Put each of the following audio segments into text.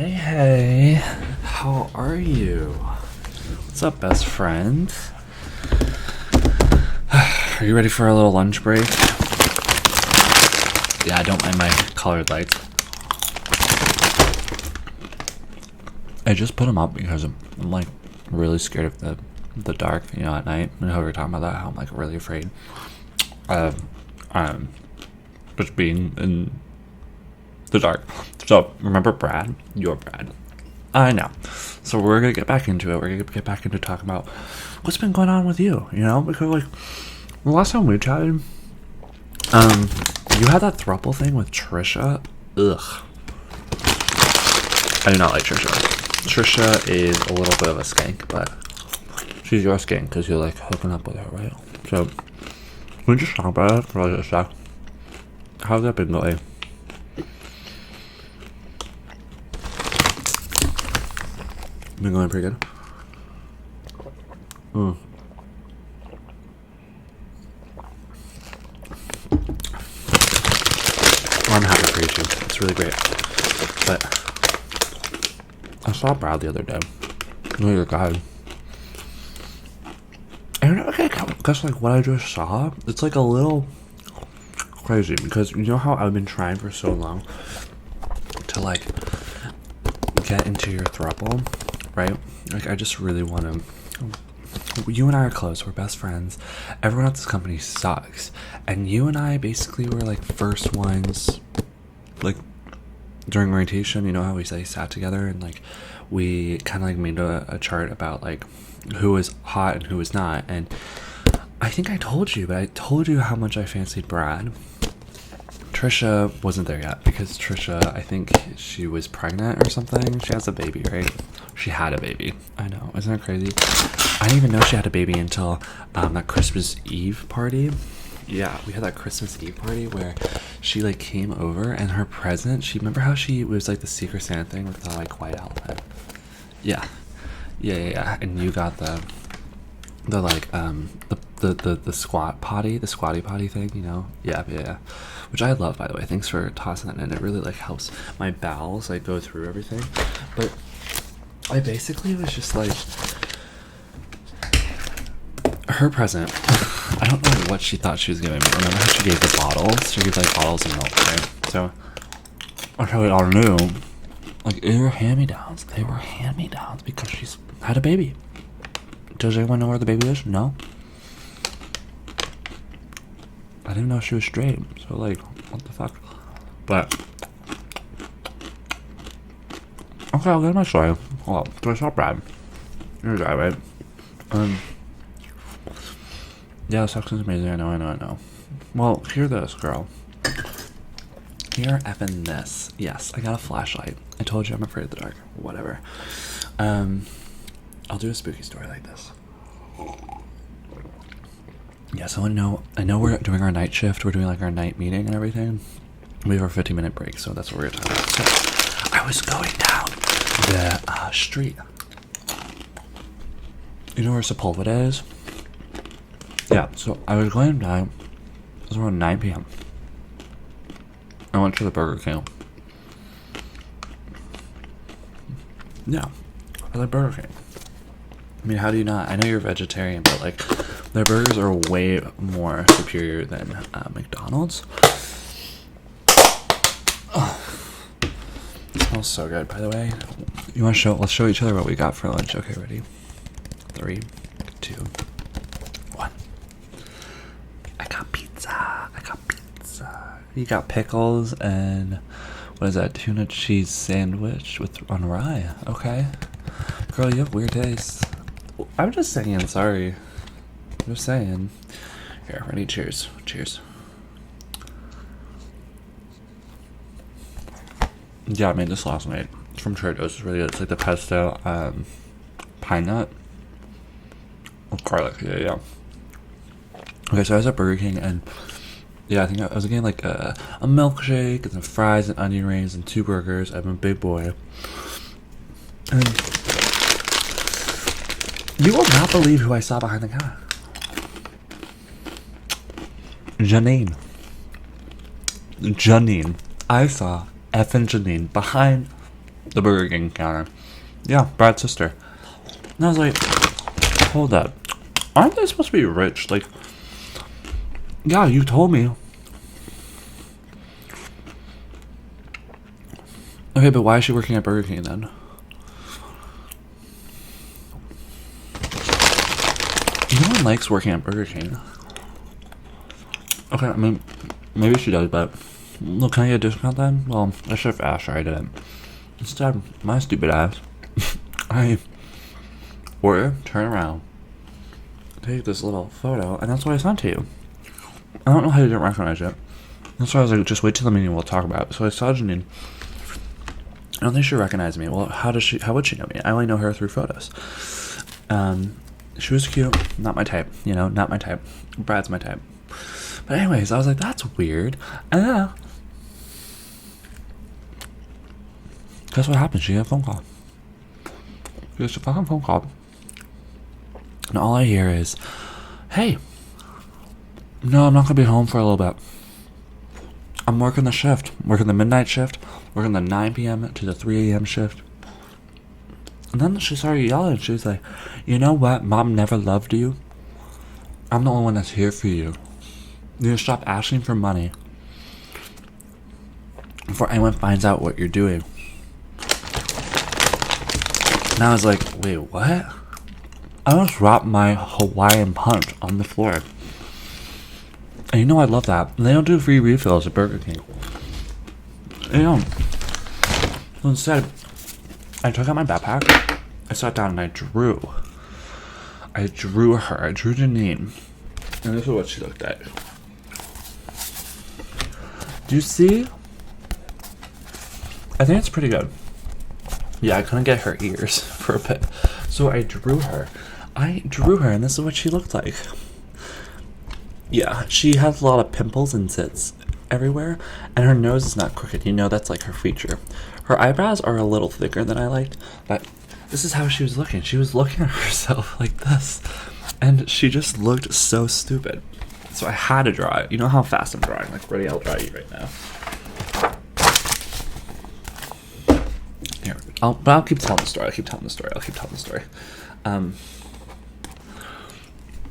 Hey, how are you? What's up, best friend? Are you ready for a little lunch break? Yeah, I don't mind my colored lights. I just put them up because I'm like really scared of the dark, you know, at night. And how we were talking about that, how I'm like really afraid of just being in the dark. So remember Brad? You're Brad. I know. So we're gonna get back into it. We're gonna get back into talking about what's been going on with you. You know, because like the last time we chatted, you had that throuple thing with Trisha. Ugh. I do not like Trisha. Trisha is a little bit of a skank, but she's your skank because you're like hooking up with her, right? So can we just talk about it for like a sec? How's that been going? Been going pretty good. I'm happy for you too. It's really great. But I saw Brad the other day. Really good guy. And okay, guess like what I just saw, it's like a little crazy because you know how I've been trying for so long to like get into your throuple, right? Like I just really want to. You and I are close. We're best friends. Everyone at this company sucks, and you and I basically were like first ones, like during orientation. You know how we sat together and like we kind of like made a chart about like who was hot and who was not. And I think I told you, but I told you how much I fancied Brad. Trisha wasn't there yet because Trisha, I think she was pregnant or something. She has a baby, right? She had a baby. I know. Isn't that crazy? I didn't even know she had a baby until that Christmas Eve party. Yeah, we had that Christmas Eve party where she like came over and her present, she remember how she was like the Secret Santa thing with the like white outfit. Yeah. And you got the like the squatty potty thing, you know? Yeah. Which I love, by the way. Thanks for tossing that in. It really like helps my bowels like go through everything. But I basically was just like her present. I don't know what she thought she was giving me. Remember how she gave the bottles? She gave like bottles of milk, right? So that's how we all knew. Like they were hand-me-downs. They were hand-me-downs because she's had a baby. Does anyone know where the baby is? No. I didn't know she was straight. So like, what the fuck? But okay, I'll get my story. Well, so I saw Brad. You're a guy, right? Yeah, sex is amazing. I know. Well, hear this, girl. Hear effing this. Yes, I got a flashlight. I told you I'm afraid of the dark. Whatever. I'll do a spooky story like this. Yeah, so I know we're doing our night shift. We're doing like our night meeting and everything. We have our 15-minute break, so that's what we're talking about. So I was going down the street. You know where Sepulveda is? Yeah, so I was going down. It was around 9 p.m. I went to the Burger King. Yeah, I like Burger King. I mean, how do you not? I know you're vegetarian, but like, their burgers are way more superior than McDonald's. It smells so good, by the way. You want to show? Let's show each other what we got for lunch. Okay, ready? 3, 2, 1. I got pizza. You got pickles and what is that? Tuna cheese sandwich on rye. Okay, girl, you have weird taste. I'm just saying. Sorry. I'm just saying. Here, ready? Cheers. Yeah, I made this last night. It's from Trader's. It's really good. It's like the pesto, pine nut, with garlic. Yeah. Okay, so I was at Burger King and yeah, I think I was getting like a milkshake and some fries and onion rings and 2 burgers. I'm a big boy. And you will not believe who I saw behind the counter. Janine. I saw effing Janine behind The Burger King counter. Yeah, Brad's sister. And I was like, hold up. Aren't they supposed to be rich? Like, yeah, you told me. Okay, but why is she working at Burger King then? No one likes working at Burger King. Okay, I mean, maybe she does, but look, can I get a discount then? Well, I should have asked her, I didn't. Instead, my stupid ass, I order, turn around, take this little photo, and that's what I sent to you. I don't know how you didn't recognize it. That's why I was like, just wait till the meeting, we'll talk about it. So I saw Janine. I don't think she recognized me. Well, how would she know me? I only know her through photos. She was cute, not my type, not my type. Brad's my type. But anyways, I was like, that's weird. And then, guess what happened? She got a phone call. She gets a fucking phone call. And all I hear is, hey, no, I'm not going to be home for a little bit. I'm working the shift. Working the midnight shift. Working the 9 p.m. to the 3 a.m. shift. And then she started yelling. She was like, you know what? Mom never loved you. I'm the only one that's here for you. You need to stop asking for money before anyone finds out what you're doing. And I was like, wait, what? I almost dropped my Hawaiian punch on the floor. And you know I love that. They don't do free refills at Burger King. They don't. So instead, I took out my backpack, I sat down and I drew. I drew her. I drew Janine. And this is what she looked like. Do you see? I think it's pretty good. Yeah, I couldn't get her ears for a bit. So I drew her. And this is what she looked like. Yeah, she has a lot of pimples and zits everywhere. And her nose is not crooked. That's like her feature. Her eyebrows are a little thicker than I liked. But this is how she was looking. She was looking at herself like this. And she just looked so stupid. So I had to draw it. You know how fast I'm drawing. Like, ready, I'll draw you right now. Here. I'll keep telling the story.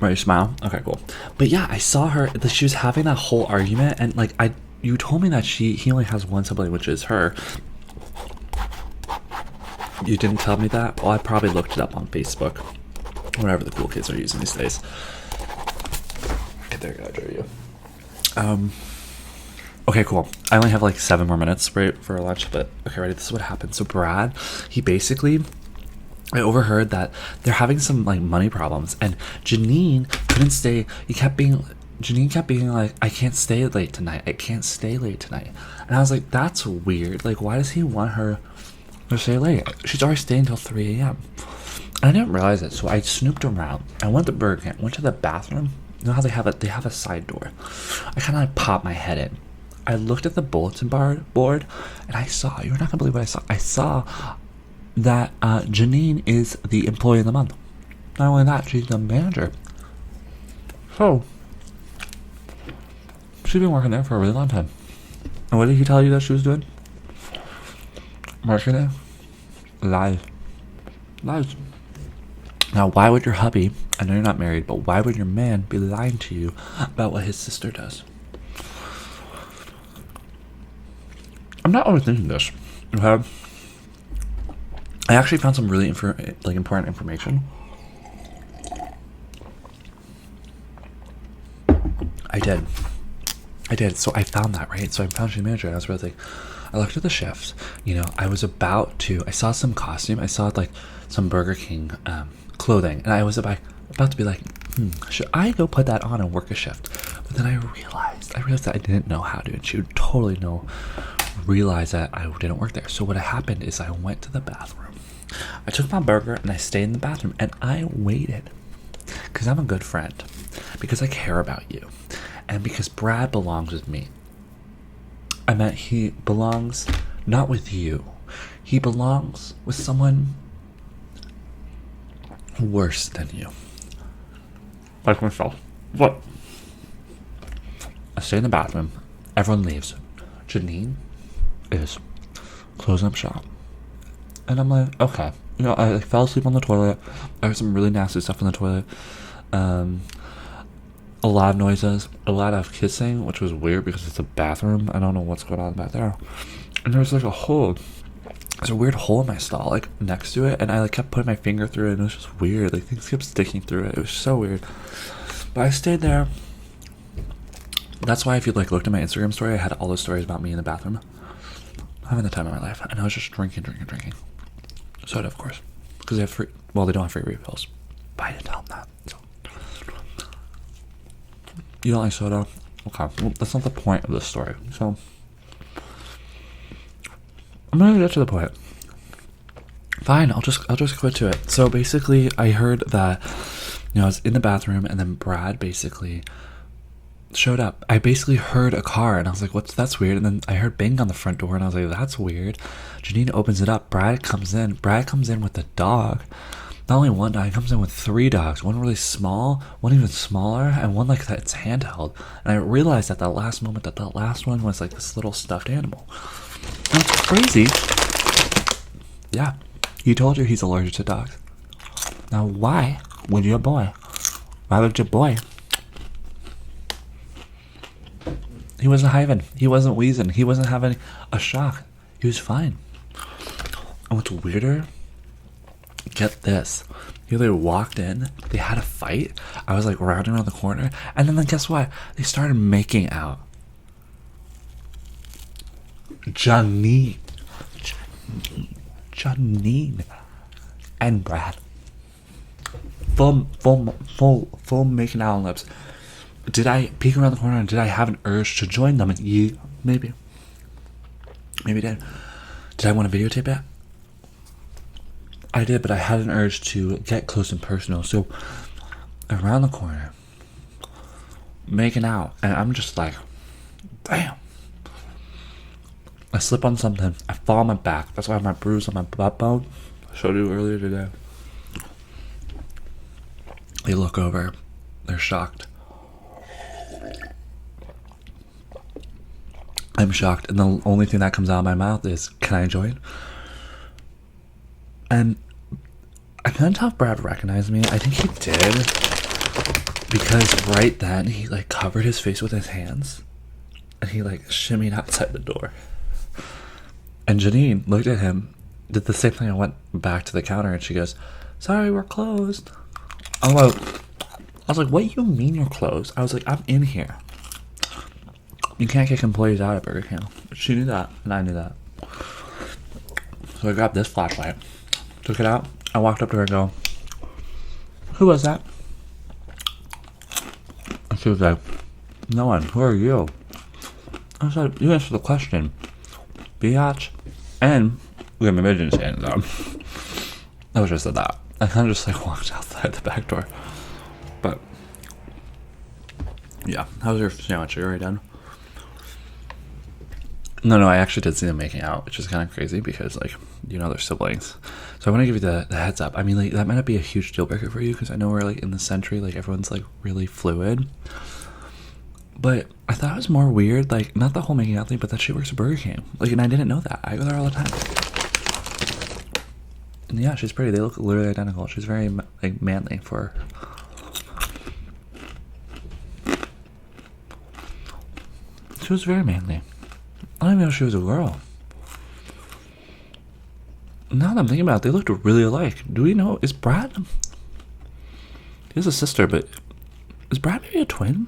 Ready, smile? Okay, cool. But yeah, I saw her. She was having that whole argument. And, like, you told me that he only has one sibling, which is her. You didn't tell me that? Well, I probably looked it up on Facebook. Whatever the cool kids are using these days. Okay, there you go, I drew you. Okay, cool. I only have like 7 more minutes for lunch, but okay, ready? This is what happened. So Brad, I overheard that they're having some like money problems, and Janine couldn't stay. Janine kept being like, I can't stay late tonight. And I was like, that's weird. Like, why does he want her to stay late? She's already staying until 3 a.m. And I didn't realize it, so I snooped around. I went to Burger King, went to the bathroom. You know how they have a side door. I kind of like popped my head in. I looked at the bulletin board, and I saw, you're not gonna believe what I saw. I saw that Janine is the employee of the month. Not only that, she's the manager. So she's been working there for a really long time. And what did he tell you that she was doing? Marketing? Lies. Now, why would your hubby, I know you're not married, but why would your man be lying to you about what his sister does? I'm not overthinking this. Okay? I actually found some really important information. I did. So I found that, right? So I found she's manager, and I was really like, I looked at the shifts. I saw some costume. I saw like some Burger King clothing, and I was about to be like, should I go put that on and work a shift? But then I realized that I didn't know how to, and she would totally realize that I didn't work there. So what happened is I went to the bathroom. I took my burger and I stayed in the bathroom and I waited because I'm a good friend, because I care about you, and because Brad belongs with me. I meant he belongs not with you. He belongs with someone worse than you. Like myself. What? I stay in the bathroom. Everyone leaves. Janine is closing up shop. And I'm like, okay. You know, I like, fell asleep on the toilet. I heard some really nasty stuff in the toilet. A lot of noises, a lot of kissing, which was weird because it's a bathroom. I don't know what's going on back there. And there was like a hole. There's a weird hole in my stall, like next to it, and I like kept putting my finger through it, and it was just weird. Like things kept sticking through it. It was so weird. But I stayed there. That's why if you like looked at my Instagram story, I had all those stories about me in the bathroom, having the time of my life, and I was just drinking. Soda, of course, because they have free. Well, they don't have free refills, but I didn't tell them that. So. You don't like soda? Okay, well, that's not the point of this story. So I'm gonna get to the point. Fine, I'll just quit to it. So basically, I heard that, you know, I was in the bathroom, and then Brad basically showed up. I basically heard a car, and I was like, that's weird. And then I heard bang on the front door, and I was like, that's weird. Janine opens it up. Brad comes in with a dog. Not only one dog, he comes in with 3 dogs. One really small, one even smaller, and one like that's handheld. And I realized at that last moment that last one was like this little stuffed animal. And it's crazy. Yeah, he told you he's allergic to dogs. Now why would your boy? Why would your boy? He wasn't hiving. He wasn't wheezing. He wasn't having a shock. He was fine. And what's weirder? Get this. He literally walked in. They had a fight. I was like rounding around the corner. And then guess what? They started making out. Janine and Brad. Full making out on lips. Did I peek around the corner and did I have an urge to join them? And yeah, maybe did. Did I want to videotape it? I did, but I had an urge to get close and personal. So around the corner, making out, and I'm just like, damn. I slip on something. I fall on my back. That's why I have my bruise on my butt bone. I showed you earlier today. They look over. They're shocked. I'm shocked, and the only thing that comes out of my mouth is, can I join? And I couldn't tell if Brad recognized me. I think he did, because right then he like covered his face with his hands, and he like shimmied outside the door. And Janine looked at him, did the same thing. I went back to the counter, and she goes, "Sorry, we're closed." I was like, "What do you mean you're closed?" I was like, "I'm in here. You can't kick employees out at Burger King." She knew that, and I knew that. So I grabbed this flashlight, took it out. I walked up to her and go, "Who was that?" And she was like, "No one. Who are you?" I said, "You answer the question, biatch." And we got my midget saying that. I was just at that. I kind of just like walked outside the back door. But yeah, how was your sandwich? Are you already done? No, I actually did see them making out, which is kind of crazy because, like, you know, they're siblings. So I want to give you the heads up. I mean, like, that might not be a huge deal breaker for you because I know we're, like, in the century, like, everyone's, like, really fluid. But I thought it was more weird, like, not the whole making out thing, but that she works at Burger King. Like, and I didn't know that. I go there all the time. And yeah, she's pretty. They look literally identical. She's very, like, manly for her. She was very manly. I don't even know if she was a girl. Now that I'm thinking about it, they looked really alike. Do we know? Is Brad? He has a sister, but is Brad maybe a twin?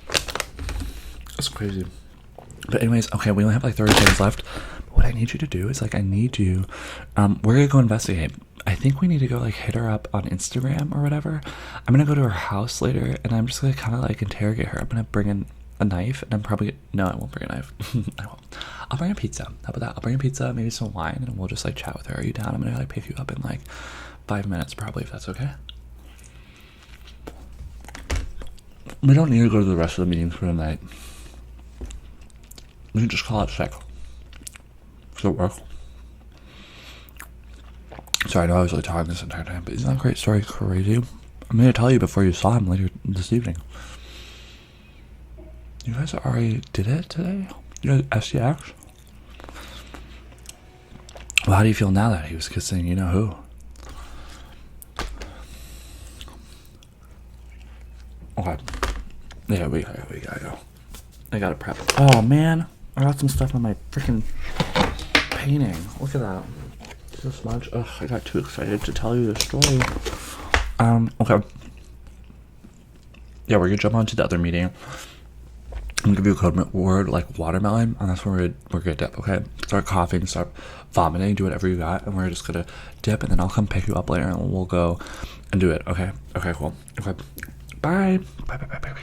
That's crazy. But anyways, okay, we only have like 30 seconds left. But what I need you to do is like, I need you. We're gonna go investigate. I think we need to go like hit her up on Instagram or whatever. I'm gonna go to her house later, and I'm just gonna kind of like interrogate her. I'm gonna bring in a knife, and I'm probably no, I won't bring a knife. I won't. I'll bring a pizza. How about that? I'll bring a pizza, maybe some wine, and we'll just like chat with her. Are you down? I'm gonna like pick you up in like 5 minutes, probably, if that's okay. We don't need to go to the rest of the meetings for the night. We can just call it sick. Does it work? Sorry, I know I was really talking this entire time, but isn't that great story crazy? I'm gonna tell you before you saw him later this evening. You guys already did it today? You guys SCX? Well, how do you feel now that he was kissing you know who? Okay. Yeah, we gotta go. I gotta prep. Oh man, I got some stuff on my freaking painting. Look at that. So smudge. Ugh, I got too excited to tell you the story. Okay. Yeah, we're gonna jump on to the other meeting. I'm gonna give you a code word like watermelon, and that's where we're gonna dip, okay? Start coughing, start vomiting, do whatever you got, and we're just gonna dip, and then I'll come pick you up later, and we'll go and do it, okay? Okay, cool. Okay. Bye. Bye.